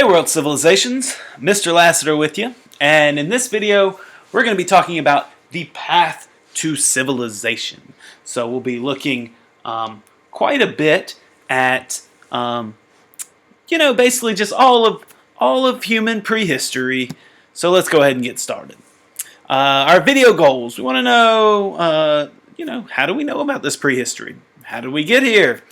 Hey World Civilizations, Mr. Lassiter with you, and in this video we're going to be talking about the path to civilization. So we'll be looking quite a bit at, basically just all of human prehistory. So let's go ahead and get started. Our video goals, we want to know, how do we know about this prehistory? How did we get here?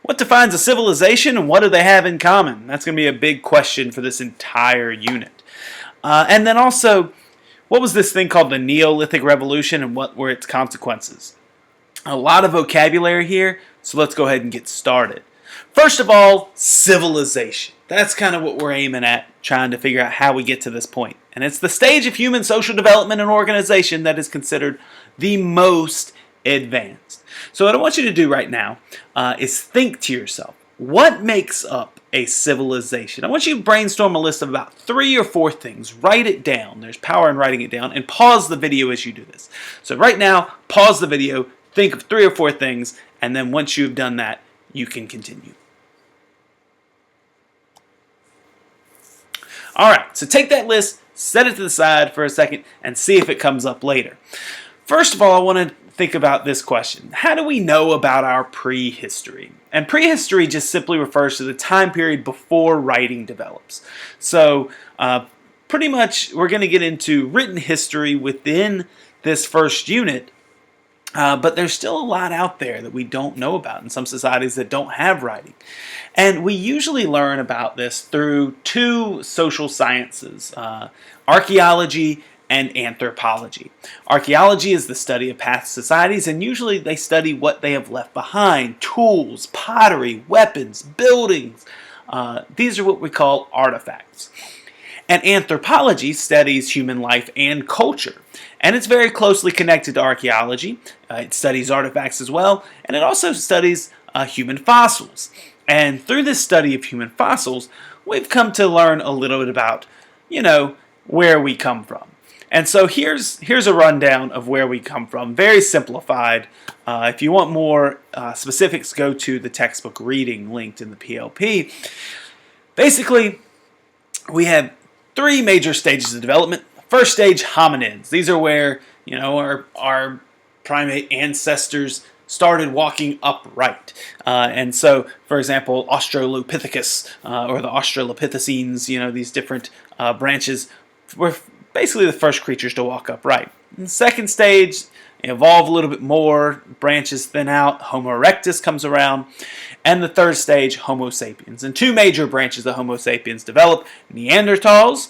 What defines a civilization and what do they have in common? That's going to be a big question for this entire unit. And then also, what was this thing called the Neolithic Revolution and what were its consequences? A lot of vocabulary here, so let's go ahead and get started. First of all, civilization. That's kind of what we're aiming at, trying to figure out how we get to this point. And it's the stage of human social development and organization that is considered the most advanced. So what I want you to do right now is think to yourself, what makes up a civilization? I want you to brainstorm a list of about 3 or 4 things. Write it down. There's power in writing it down. And pause the video as you do this. So right now, pause the video, think of 3 or 4 things, and then once you've done that, you can continue. Alright, so take that list, set it to the side for a second, and see if it comes up later. First of all, I want to think about this question. How do we know about our prehistory? And prehistory just simply refers to the time period before writing develops. So pretty much we're going to get into written history within this first unit, but there's still a lot out there that we don't know about in some societies that don't have writing. And we usually learn about this through 2 social sciences, archaeology and anthropology. Archaeology is the study of past societies, and usually they study what they have left behind: tools, pottery, weapons, buildings. These are what we call artifacts. And anthropology studies human life and culture, and it's very closely connected to archaeology. It studies artifacts as well, and it also studies human fossils. And through this study of human fossils, we've come to learn a little bit about, where we come from. And so here's a rundown of where we come from, very simplified. If you want more specifics, go to the textbook reading linked in the PLP. Basically, we have 3 major stages of development. First stage, hominids. These are where our primate ancestors started walking upright. And so, for example, Australopithecus or the Australopithecines, these different branches were basically the first creatures to walk upright. In the second stage, evolve a little bit more, branches thin out, Homo erectus comes around, and the third stage, Homo sapiens. And 2 major branches of Homo sapiens develop: Neanderthals,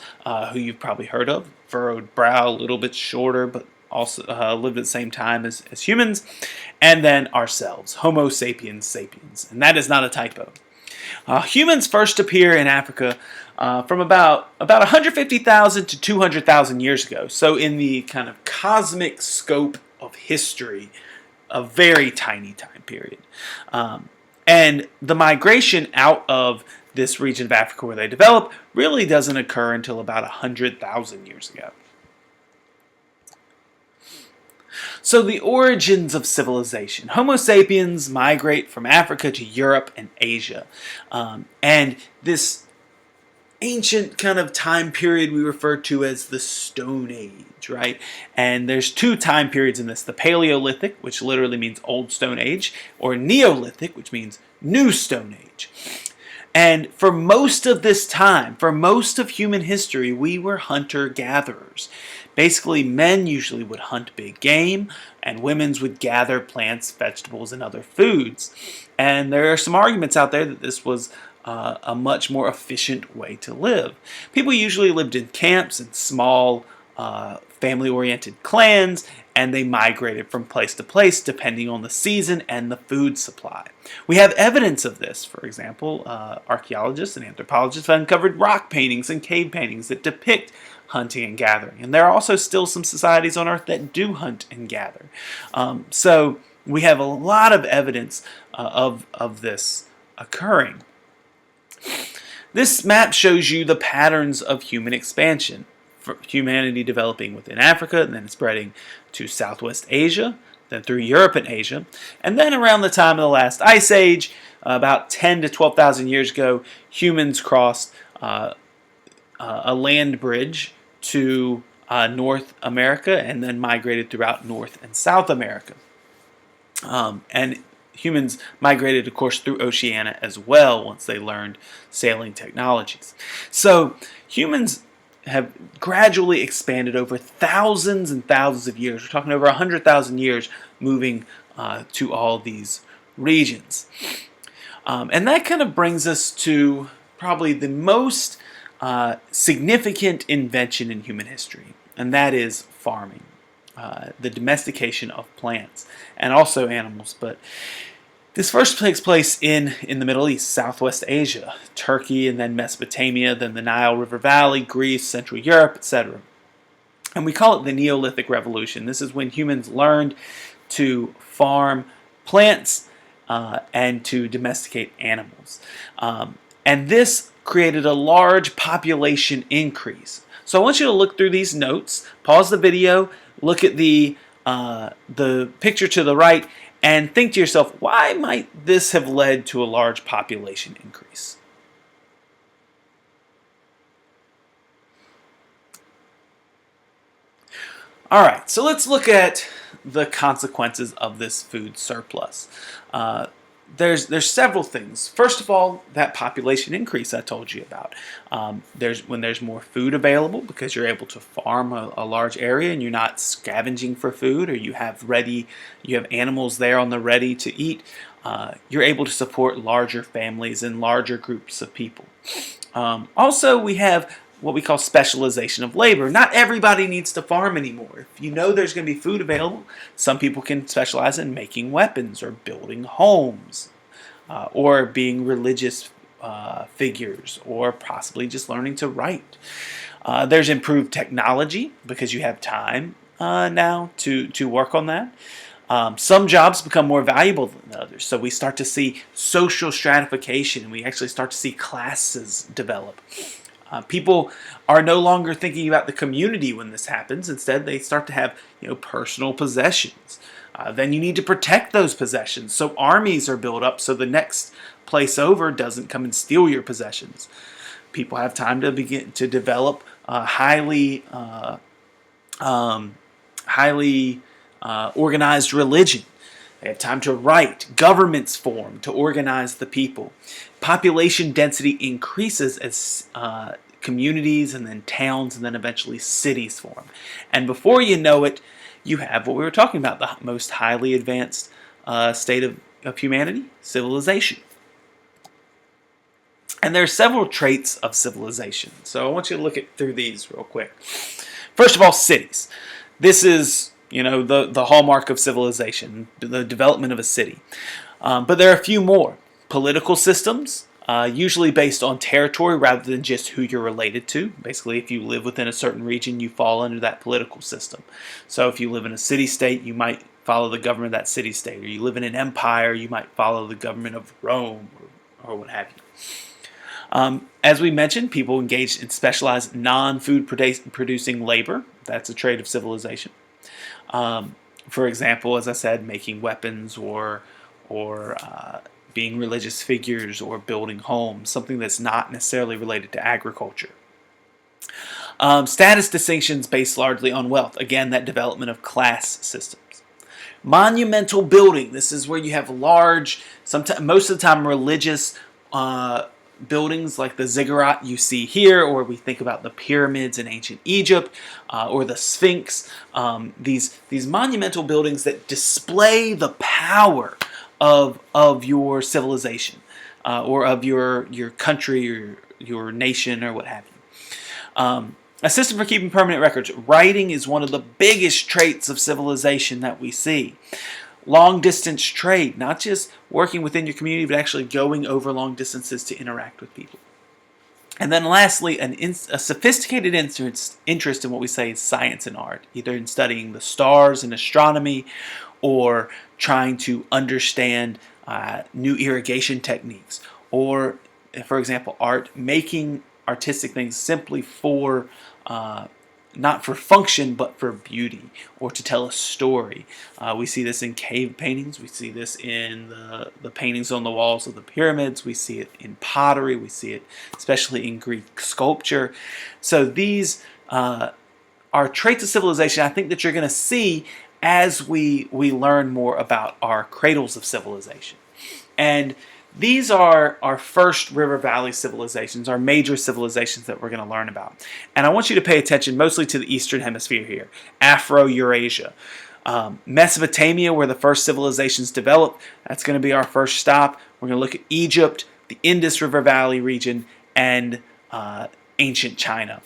who you've probably heard of, furrowed brow, a little bit shorter, but also lived at the same time as humans, and then ourselves, Homo sapiens sapiens. And that is not a typo. Humans first appear in Africa from about 150,000 to 200,000 years ago. So in the kind of cosmic scope of history, a very tiny time period. And the migration out of this region of Africa where they develop really doesn't occur until about 100,000 years ago. So the origins of civilization. Homo sapiens migrate from Africa to Europe and Asia. And this ancient kind of time period we refer to as the Stone Age, right? And there's 2 time periods in this: the Paleolithic, which literally means Old Stone Age, or Neolithic, which means New Stone Age. And for most of this time, for most of human history, we were hunter-gatherers. Basically, men usually would hunt big game, and women would gather plants, vegetables, and other foods. And there are some arguments out there that this was a much more efficient way to live. People usually lived in camps and small family-oriented clans, and they migrated from place to place depending on the season and the food supply. We have evidence of this. For example, archaeologists and anthropologists have uncovered rock paintings and cave paintings that depict hunting and gathering. And there are also still some societies on Earth that do hunt and gather. So we have a lot of evidence of this occurring. This map shows you the patterns of human expansion. For humanity developing within Africa, and then spreading to Southwest Asia, then through Europe and Asia. And then around the time of the last ice age, about 10 to 12,000 years ago, humans crossed a land bridge to North America and then migrated throughout North and South America. And humans migrated, of course, through Oceania as well once they learned sailing technologies. So humans have gradually expanded over thousands and thousands of years. We're talking over 100,000 years moving to all these regions. And that kind of brings us to probably the most significant invention in human history, and that is farming. The domestication of plants and also animals, but this first takes place in the Middle East, Southwest Asia, Turkey, and then Mesopotamia, then the Nile River Valley, Greece, Central Europe, etc. And we call it the Neolithic Revolution. This is when humans learned to farm plants and to domesticate animals. And this created a large population increase. So I want you to look through these notes, pause the video, look at the picture to the right, and think to yourself, why might this have led to a large population increase? All right, so let's look at the consequences of this food surplus. There's several things. First of all, that population increase I told you about. When there's more food available because you're able to farm a large area and you're not scavenging for food, or you have animals there on the ready to eat. You're able to support larger families and larger groups of people. Also, we have what we call specialization of labor. Not everybody needs to farm anymore. If you know there's going to be food available, some people can specialize in making weapons or building homes or being religious figures or possibly just learning to write. There's improved technology because you have time now to work on that. Some jobs become more valuable than others, so we start to see social stratification, and we actually start to see classes develop. People are no longer thinking about the community when this happens. Instead, they start to have personal possessions. Then you need to protect those possessions. So armies are built up so the next place over doesn't come and steal your possessions. People have time to begin to develop highly organized religion. They have time to write. Governments form to organize the people. Population density increases as communities and then towns and then eventually cities form. And before you know it, you have what we were talking about, the most highly advanced state of humanity, civilization. And there are several traits of civilization. So I want you to look through these real quick. First of all, cities. This is the hallmark of civilization, the development of a city. But there are a few more. Political systems, usually based on territory rather than just who you're related to. Basically, if you live within a certain region, you fall under that political system. So if you live in a city-state, you might follow the government of that city-state. Or you live in an empire, you might follow the government of Rome or what have you. As we mentioned, people engaged in specialized non-food producing labor. That's a trait of civilization. For example, as I said, making weapons or being religious figures or building homes, something that's not necessarily related to agriculture. Status distinctions based largely on wealth. Again, that development of class systems. Monumental building. This is where you have large, most of the time religious buildings like the ziggurat you see here, or we think about the pyramids in ancient Egypt, or the Sphinx. These monumental buildings that display the power of your civilization, or of your country or your nation or what have you. A system for keeping permanent records. Writing is one of the biggest traits of civilization that we see. Long distance trade, not just working within your community, but actually going over long distances to interact with people. And then lastly, a sophisticated interest in what we say is science and art, either in studying the stars and astronomy, or trying to understand new irrigation techniques, or, for example, art, making artistic things simply for not for function, but for beauty or to tell a story. We see this in cave paintings. We see this in the paintings on the walls of the pyramids. We see it in pottery. We see it especially in Greek sculpture. So these are traits of civilization I think that you're going to see as we learn more about our cradles of civilization. And these are our first river valley civilizations, our major civilizations that we're going to learn about. And I want you to pay attention mostly to the eastern hemisphere here, Afro-Eurasia. Mesopotamia, where the first civilizations developed, that's going to be our first stop. We're going to look at Egypt, the Indus River Valley region, and ancient China,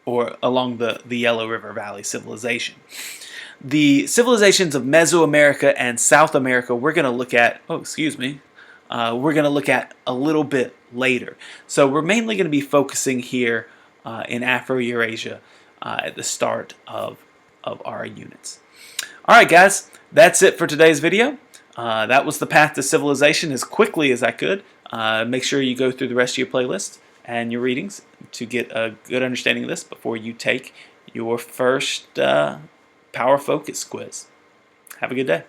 or along the Yellow River Valley civilization. The civilizations of Mesoamerica and South America we're going to look at, we're going to look at a little bit later. So we're mainly going to be focusing here in Afro-Eurasia at the start of our units. All right, guys, that's it for today's video. That was the path to civilization as quickly as I could. Make sure you go through the rest of your playlist and your readings to get a good understanding of this before you take your first Power Focus quiz. Have a good day.